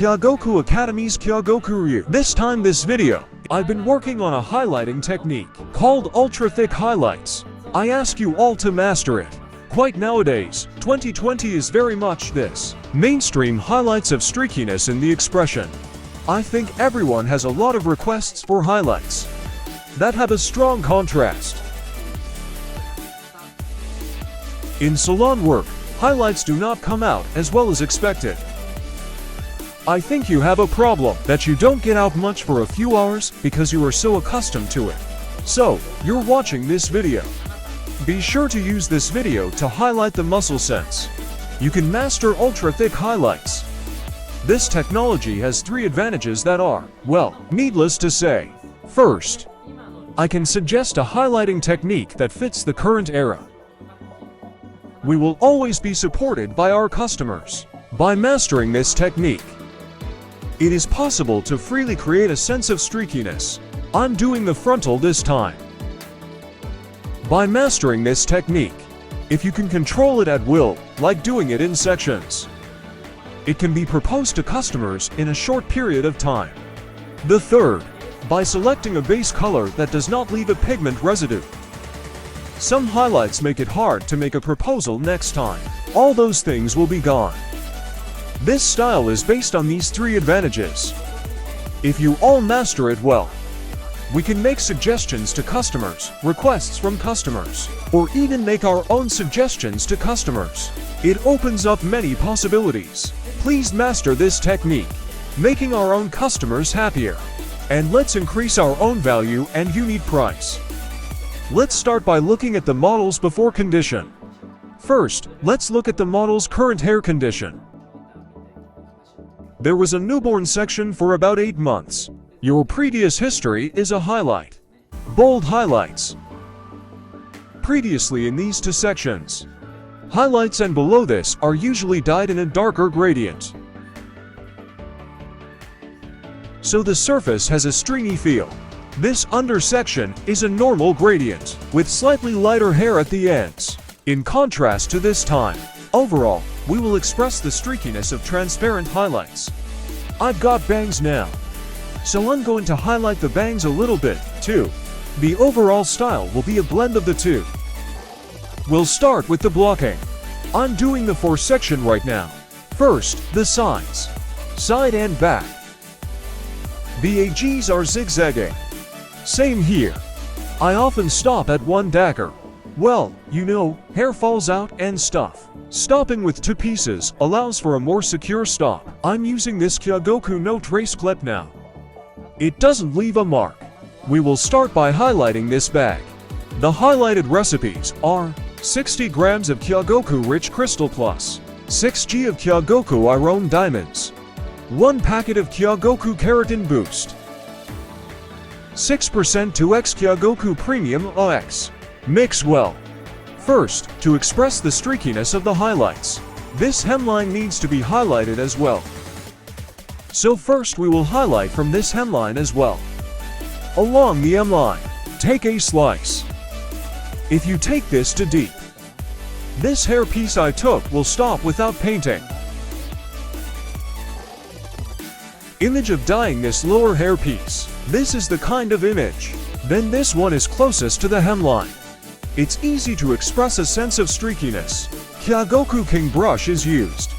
Kyogoku Academy's Kyogoku Ryu. This video, I've been working on a highlighting technique called ultra thick highlights. I ask you all to master it. Quite nowadays, 2020 is very much this mainstream highlights of streakiness in the expression. I think everyone has a lot of requests for highlights that have a strong contrast. In salon work, highlights do not come out as well as expected. I think you have a problem that you don't get out much for a few hours because you are so accustomed to it. So, you're watching this video. Be sure to use this video to highlight the muscle sense. You can master ultra thick highlights. This technology has 3 advantages that are, well, needless to say. First, I can suggest a highlighting technique that fits the current era. We will always be supported by our customers. By mastering this technique, it is possible to freely create a sense of streakiness. I'm doing the frontal this time. By mastering this technique, if you can control it at will, like doing it in sections, it can be proposed to customers in a short period of time. The third, by selecting a base color that does not leave a pigment residue. Some highlights make it hard to make a proposal next time. All those things will be gone. This style is based on these 3 advantages. If you all master it well, we can make suggestions to customers, requests from customers, or even make our own suggestions to customers. It opens up many possibilities. Please master this technique, making our own customers happier. And let's increase our own value and unique price. Let's start by looking at the model's before condition. First, let's look at the model's current hair condition. There was a newborn section for about 8 months. Your previous history is a highlight. Bold highlights. Previously in these 2 sections, highlights and below this are usually dyed in a darker gradient. So the surface has a stringy feel. This under section is a normal gradient, with slightly lighter hair at the ends. In contrast to this time, overall, we will express the streakiness of transparent highlights. I've got bangs now, so I'm going to highlight the bangs a little bit, too. The overall style will be a blend of the 2. We'll start with the blocking. I'm doing the 4 section right now. First, the sides. Side and back. The edges are zigzagging. Same here. I often stop at 1 dagger. Well, you know, hair falls out and stuff. Stopping with 2 pieces allows for a more secure stop. I'm using this Kyogoku no trace clip now. It doesn't leave a mark. We will start by highlighting this bag. The highlighted recipes are 60 grams of Kyogoku Rich Crystal Plus, 6G of Kyogoku Iron Diamonds, 1 packet of Kyogoku Keratin Boost, 6% 2X Kyogoku Premium OX. Mix well. First, to express the streakiness of the highlights, this hemline needs to be highlighted as well. So first we will highlight from this hemline as well. Along the M-line, take a slice. If you take this to deep, this hair piece I took will stop without painting. Image of dyeing this lower hair piece. This is the kind of image. Then this one is closest to the hemline. It's easy to express a sense of streakiness. Kyogoku King brush is used.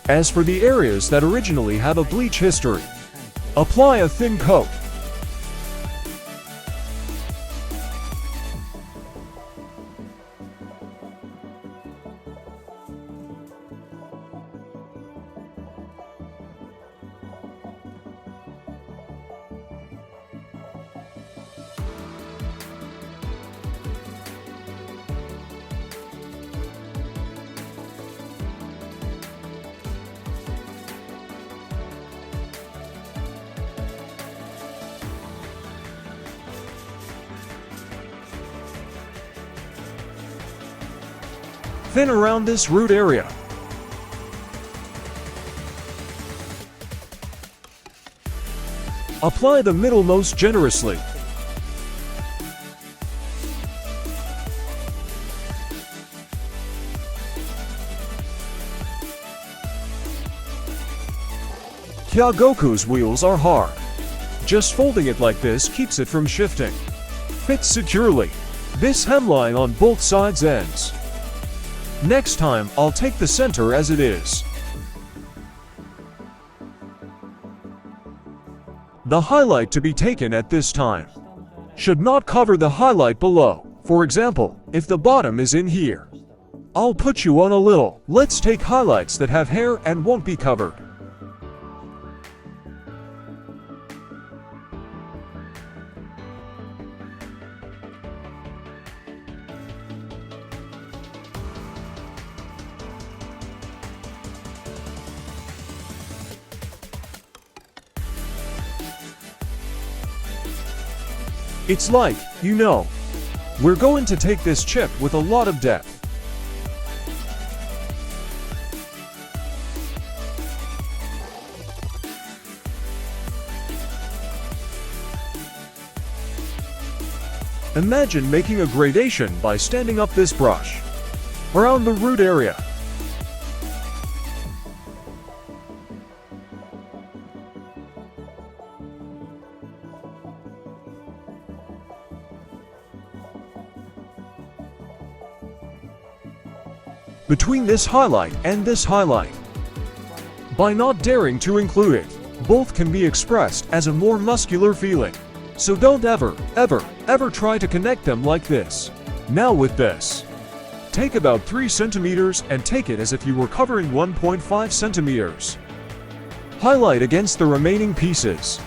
As for the areas that originally have a bleach history, apply a thin coat. thin around this root area. Apply the middlemost generously. Kyogoku's wheels are hard. Just folding it like this keeps it from shifting. Fits securely. This hemline on both sides ends. Next time, I'll take the center as it is. The highlight to be taken at this time should not cover the highlight below. For example, if the bottom is in here, I'll put you on a little. Let's take highlights that have hair and won't be covered. It's like, we're going to take this chip with a lot of depth. Imagine making a gradation by standing up this brush around the root area. Between this highlight and this highlight. By not daring to include it, both can be expressed as a more muscular feeling. So don't ever try to connect them like this. Now with this, take about 3 centimeters and take it as if you were covering 1.5 centimeters. Highlight against the remaining pieces.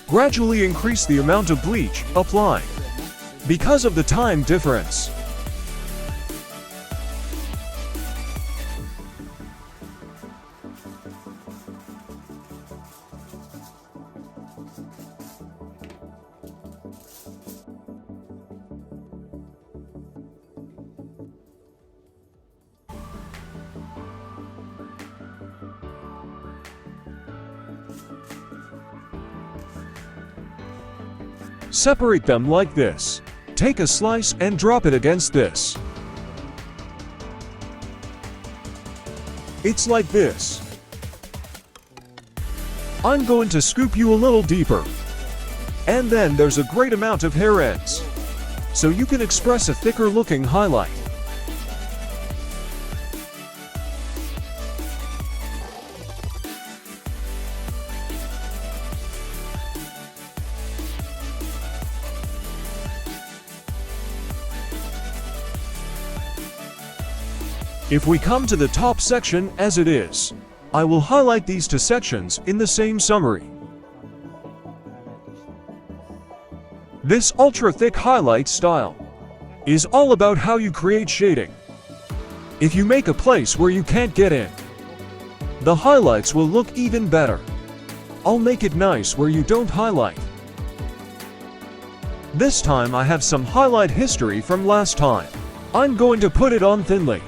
Gradually increase the amount of bleach applying because of the time difference. Separate them like this. Take a slice and drop it against this. It's like this. I'm going to scoop you a little deeper. And then there's a great amount of hair ends, so you can express a thicker looking highlight. If we come to the top section as it is, I will highlight these 2 sections in the same summary. This ultra-thick highlight style is all about how you create shading. If you make a place where you can't get in, the highlights will look even better. I'll make it nice where you don't highlight. This time I have some highlight history from last time. I'm going to put it on thinly.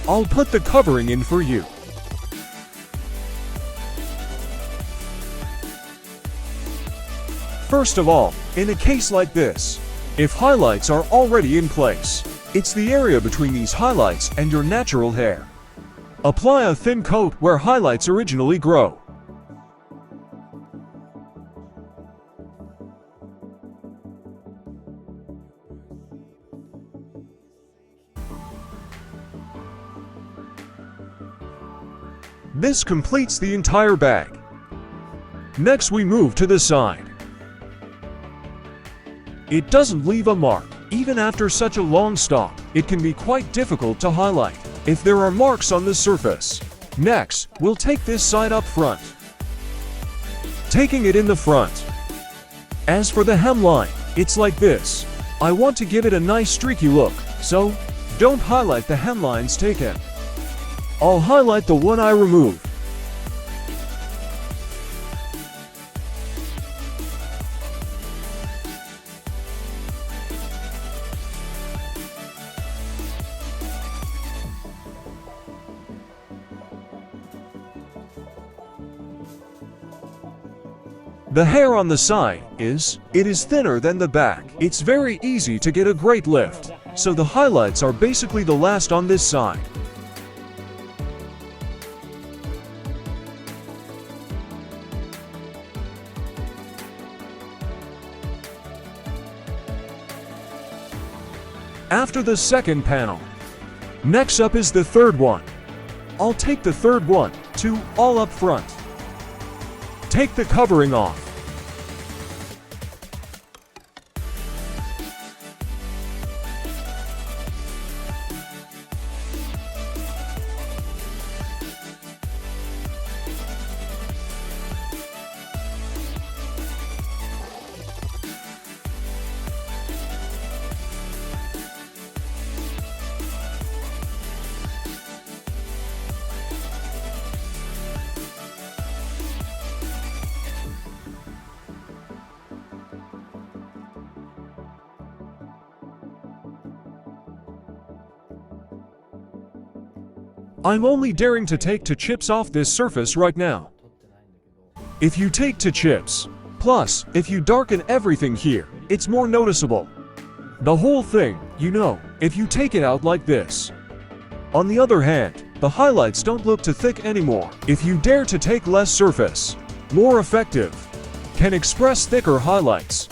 I'll put the covering in for you. First of all, in a case like this, if highlights are already in place, it's the area between these highlights and your natural hair. Apply a thin coat where highlights originally grow. This completes the entire bag. Next we move to the side. It doesn't leave a mark. Even after such a long stop, it can be quite difficult to highlight if there are marks on the surface. Next, we'll take this side up front, taking it in the front. As for the hemline, it's like this. I want to give it a nice streaky look, so don't highlight the hemlines taken. I'll highlight the one I removed. The hair on the side is thinner than the back. It's very easy to get a great lift, so the highlights are basically the last on this side. After the second panel, next up is the third one. I'll take the third one, too, all up front. Take the covering off. I'm only daring to take two chips off this surface right now. If you take two chips, plus if you darken everything here, it's more noticeable. The whole thing, you know, if you take it out like this. On the other hand, the highlights don't look too thick anymore. If you dare to take less surface, more effective, can express thicker highlights.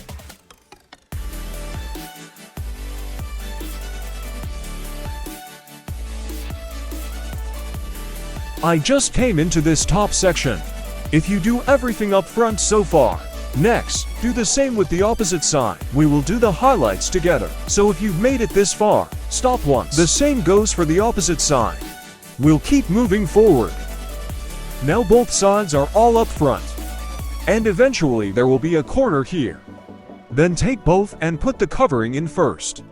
I just came into this top section. If you do everything up front so far, next, do the same with the opposite side. We will do the highlights together. So if you've made it this far, stop once. The same goes for the opposite side. We'll keep moving forward. Now both sides are all up front. And eventually there will be a corner here. Then take both and put the covering in first.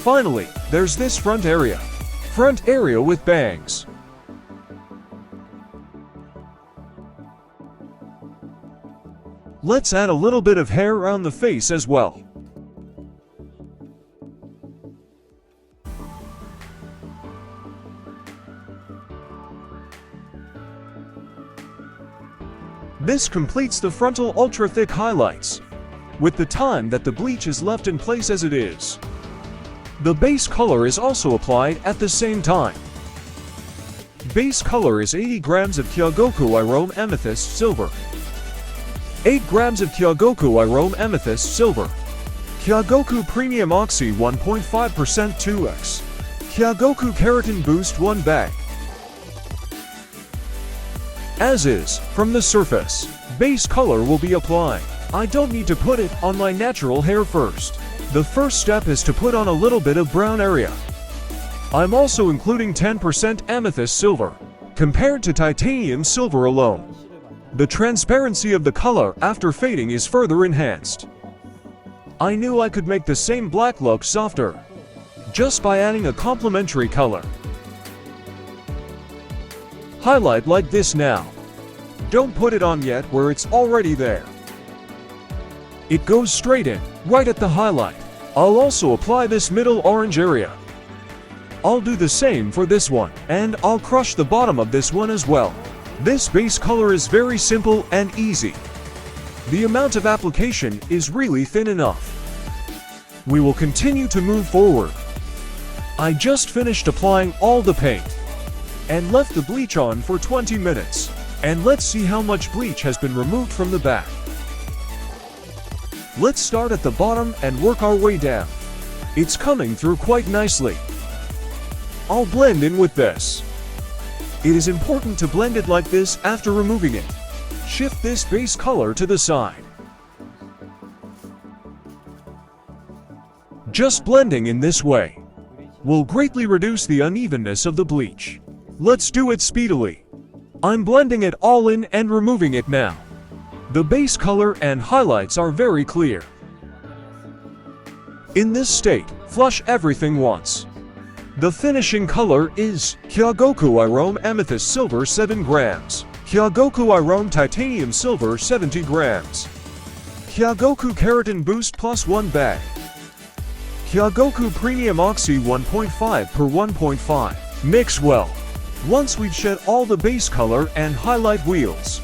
Finally, there's this front area. Front area with bangs. Let's add a little bit of hair around the face as well. This completes the frontal ultra-thick highlights, with the time that the bleach is left in place as it is. The base color is also applied at the same time. Base color is 80 grams of Kyogoku Irome Amethyst Silver. 8 grams of Kyogoku Irome Amethyst Silver. Kyogoku Premium Oxy 1.5% 2x. Kyogoku Keratin Boost 1 bag. As is, from the surface, base color will be applied. I don't need to put it on my natural hair first. The first step is to put on a little bit of brown area. I'm also including 10% amethyst silver, compared to titanium silver alone. The transparency of the color after fading is further enhanced. I knew I could make the same black look softer just by adding a complementary color. Highlight like this now. Don't put it on yet where it's already there. It goes straight in, right at the highlight. I'll also apply this middle orange area. I'll do the same for this one, and I'll crush the bottom of this one as well. This base color is very simple and easy. The amount of application is really thin enough. We will continue to move forward. I just finished applying all the paint and left the bleach on for 20 minutes. And let's see how much bleach has been removed from the back. Let's start at the bottom and work our way down. It's coming through quite nicely. I'll blend in with this. It is important to blend it like this after removing it. Shift this base color to the side. Just blending in this way will greatly reduce the unevenness of the bleach. Let's do it speedily. I'm blending it all in and removing it now. The base color and highlights are very clear. In this state, flush everything once. The finishing color is Kyogoku Irome Amethyst Silver 7 grams, Kyogoku Irome Titanium Silver 70 grams, Kyogoku Keratin Boost Plus 1 bag, Kyogoku Premium Oxy 1.5 per 1.5. Mix well. Once we've shed all the base color and highlight wheels.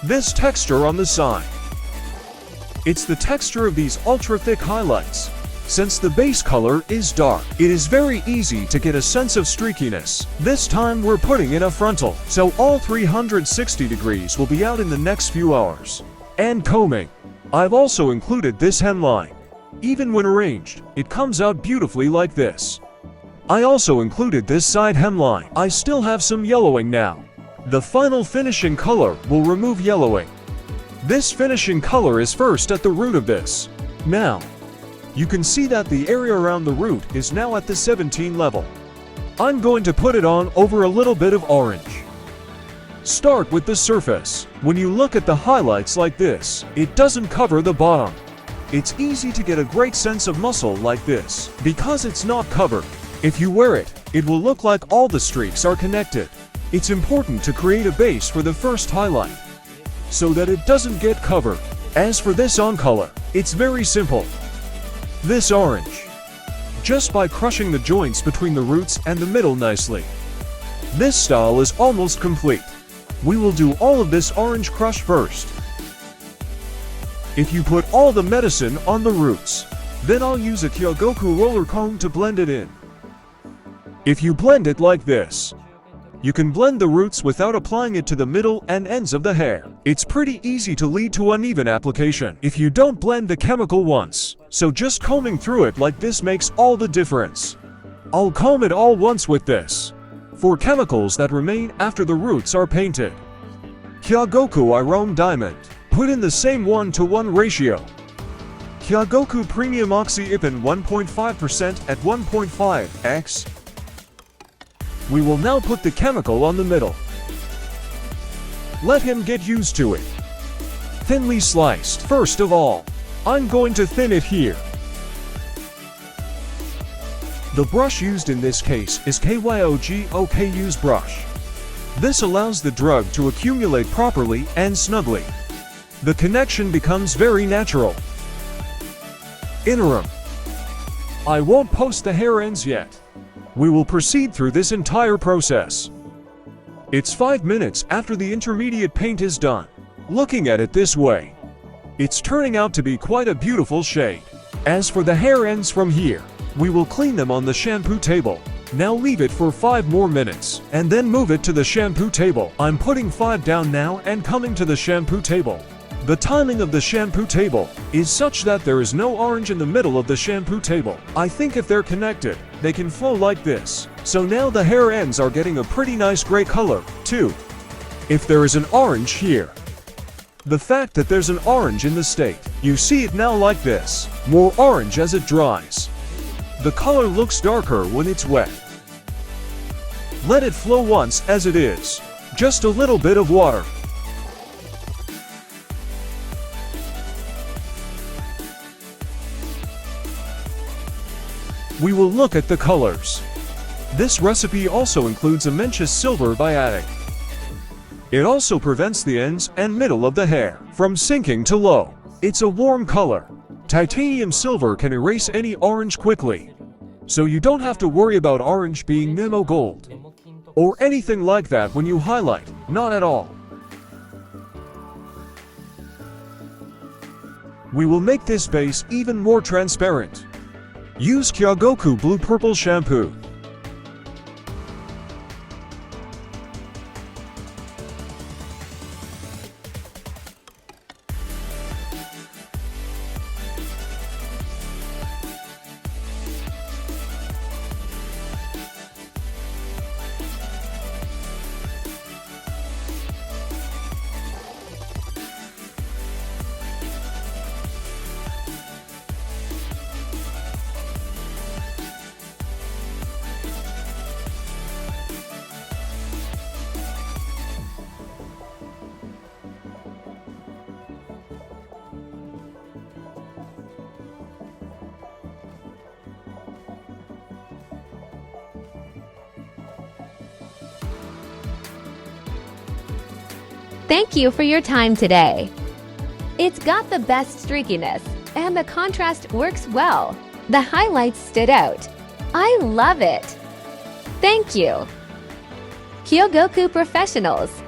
This texture on the side. It's the texture of these ultra-thick highlights. Since the base color is dark, it is very easy to get a sense of streakiness. This time we're putting in a frontal, so all 360 degrees will be out in the next few hours. And combing. I've also included this hemline. Even when arranged, it comes out beautifully like this. I also included this side hemline. I still have some yellowing now. The final finishing color will remove yellowing. This finishing color is first at the root of this. Now, you can see that the area around the root is now at the 17 level. I'm going to put it on over a little bit of orange. Start with the surface. When you look at the highlights like this, it doesn't cover the bottom. It's easy to get a great sense of muscle like this, because it's not covered. If you wear it, it will look like all the streaks are connected. It's important to create a base for the first highlight, so that it doesn't get covered. As for this on color, it's very simple. This orange, just by crushing the joints between the roots and the middle nicely. This style is almost complete. We will do all of this orange crush first. If you put all the medicine on the roots, then I'll use a Kyogoku roller comb to blend it in. If you blend it like this, you can blend the roots without applying it to the middle and ends of the hair. It's pretty easy to lead to uneven application if you don't blend the chemical once, so just combing through it like this makes all the difference. I'll comb it all once with this, for chemicals that remain after the roots are painted. Kyogoku Irome Diamond. Put in the same 1:1 ratio. Kyogoku Premium Oxy Ipin 1.5% at 1.5x. We will now put the chemical on the middle. Let him get used to it. Thinly sliced. First of all, I'm going to thin it here. The brush used in this case is KYOGOKU's brush. This allows the drug to accumulate properly and snugly. The connection becomes very natural. Interim. I won't post the hair ends yet. We will proceed through this entire process. It's 5 minutes after the intermediate paint is done. Looking at it this way, it's turning out to be quite a beautiful shade. As for the hair ends from here, we will clean them on the shampoo table. Now leave it for 5 more minutes, and then move it to the shampoo table. I'm putting 5 down now and coming to the shampoo table. The timing of the shampoo table is such that there is no orange in the middle of the shampoo table. I think if they're connected, they can flow like this. So now the hair ends are getting a pretty nice gray color, too. If there is an orange here, the fact that there's an orange in the state, you see it now like this, more orange as it dries. The color looks darker when it's wet. Let it flow once as it is, just a little bit of water. We will look at the colors. This recipe also includes a Mencius silver by adding. It also prevents the ends and middle of the hair from sinking to low. It's a warm color. Titanium silver can erase any orange quickly, so you don't have to worry about orange being Nemo gold or anything like that when you highlight, not at all. We will make this base even more transparent. Use Kyogoku Blue Purple Shampoo. Thank you for your time today. It's got the best streakiness, and the contrast works well. The highlights stood out. I love it. Thank you. Kyogoku Professionals.